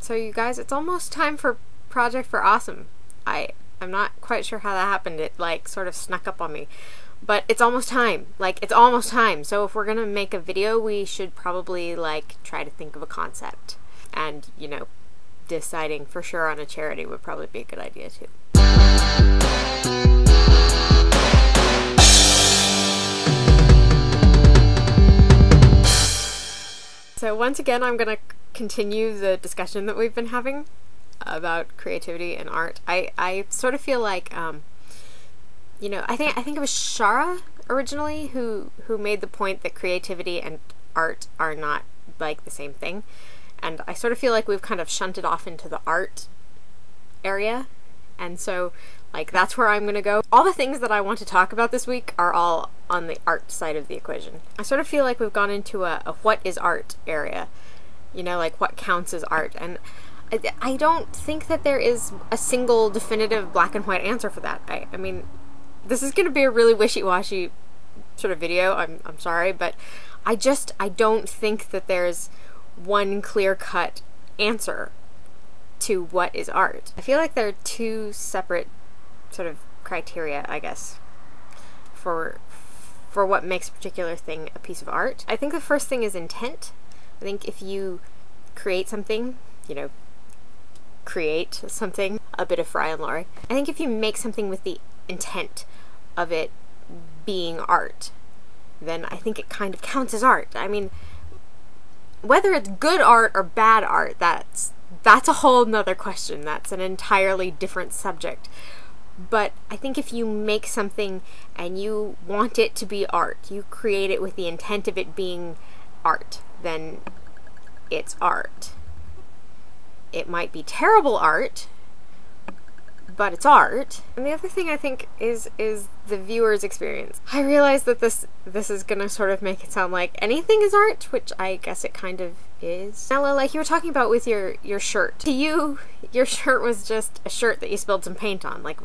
So you guys, it's almost time for Project for Awesome. I'm not quite sure how that happened. It like sort of snuck up on me. But it's almost time. Like, it's almost time. So if we're gonna make a video, we should probably like try to think of a concept. And, you know, deciding for sure on a charity would probably be a good idea too. So once again, I'm gonna continue the discussion that we've been having about creativity and art. I sort of feel like, you know, I think it was Shara originally who made the point that creativity and art are not like the same thing. And I sort of feel like we've kind of shunted off into the art area. And so, like, that's where I'm going to go. All the things that I want to talk about this week are all on the art side of the equation. I sort of feel like we've gone into a what is art area. You know, like what counts as art. And I don't think that there is a single definitive black and white answer for that. I mean, this is going to be a really wishy-washy sort of video. I'm sorry, but I don't think that there's one clear-cut answer to what is art. I feel like there are two separate sort of criteria, I guess, for what makes a particular thing a piece of art. I think the first thing is intent. I think if you create something, you know, create something, a bit of Fry and Laurie. I think if you make something with the intent of it being art, then I think it kind of counts as art. I mean, whether it's good art or bad art, that's a whole nother question. That's an entirely different subject. But I think if you make something and you want it to be art, you create it with the intent of it being art, then it's art. It might be terrible art, but it's art. And the other thing I think is the viewer's experience. I realize that this is gonna sort of make it sound like anything is art, which I guess it kind of is. Ella, like you were talking about with your shirt. To you, your shirt was just a shirt that you spilled some paint on. Like it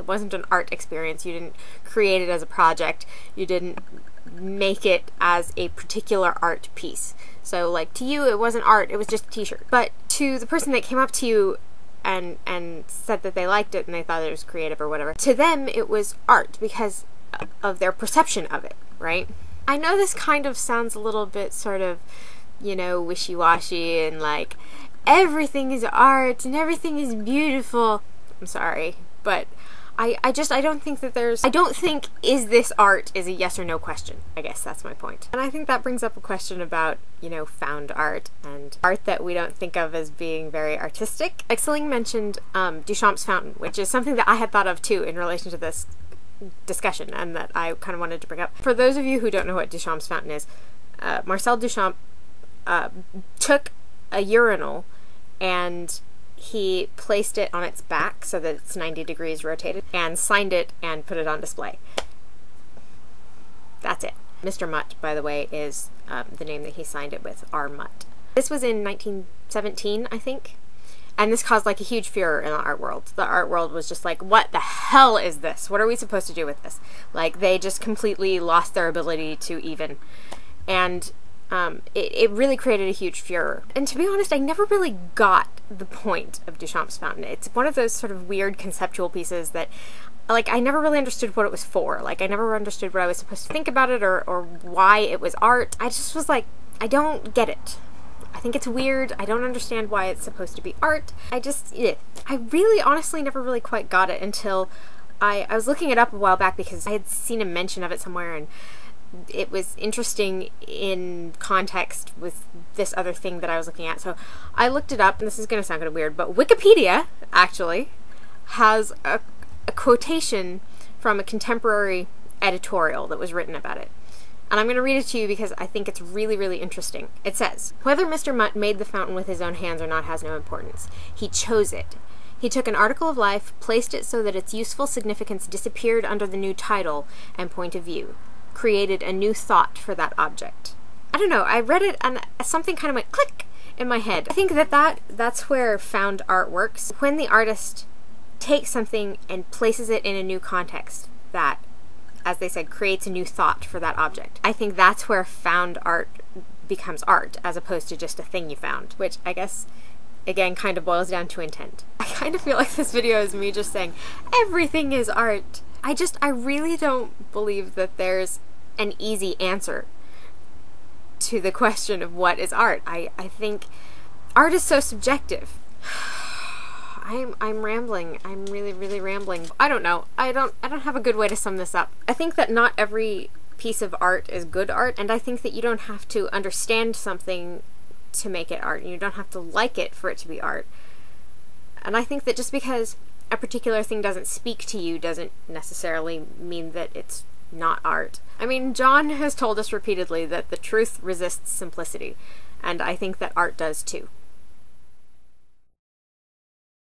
wasn't an art experience. You didn't create it as a project. You didn't make it as a particular art piece. So like to you, it wasn't art, it was just a t-shirt. But to the person that came up to you and said that they liked it and they thought it was creative or whatever, to them it was art because of their perception of it, right? I know this kind of sounds a little bit sort of, you know, wishy-washy and like everything is art and everything is beautiful. I'm sorry, but I don't think that I don't think is this art is a yes or no question. I guess that's my point. And I think that brings up a question about, you know, found art and art that we don't think of as being very artistic. Like Celine mentioned Duchamp's fountain, which is something that I had thought of too in relation to this discussion and that I kind of wanted to bring up. For those of you who don't know what Duchamp's fountain is, Marcel Duchamp took a urinal and he placed it on its back so that it's 90 degrees rotated and signed it and put it on display. That's it. Mr. Mutt, by the way, is the name that he signed it with, R. Mutt. This was in 1917, I think, and this caused like a huge furor in the art world. The art world was just like, what the hell is this? What are we supposed to do with this? Like, they just completely lost their ability to even. And it really created a huge furor. And to be honest, I never really got the point of Duchamp's fountain. It's one of those sort of weird conceptual pieces that, like, I never really understood what it was for. Like, I never understood what I was supposed to think about it or why it was art. I just was like, I don't get it. I think it's weird. I don't understand why it's supposed to be art. I really honestly never really quite got it until I was looking it up a while back because I had seen a mention of it somewhere and it was interesting in context with this other thing that I was looking at. So I looked it up, and this is going to sound kind of weird, but Wikipedia actually has a quotation from a contemporary editorial that was written about it. And I'm going to read it to you because I think it's really, really interesting. It says, "Whether Mr. Mutt made the fountain with his own hands or not has no importance. He chose it. He took an article of life, placed it so that its useful significance disappeared under the new title and point of view. Created a new thought for that object." I don't know, I read it and something kind of went click in my head. I think that's where found art works. When the artist takes something and places it in a new context that, as they said, creates a new thought for that object. I think that's where found art becomes art, as opposed to just a thing you found, which I guess again, kind of boils down to intent. I kind of feel like this video is me just saying, everything is art. I really don't believe that there's an easy answer to the question of what is art. I think art is so subjective. I'm rambling. I'm really rambling. I don't know. I don't have a good way to sum this up. I think that not every piece of art is good art, and I think that you don't have to understand something to make it art, and you don't have to like it for it to be art. And I think that just because a particular thing doesn't speak to you doesn't necessarily mean that it's not art. I mean, John has told us repeatedly that the truth resists simplicity, and I think that art does too.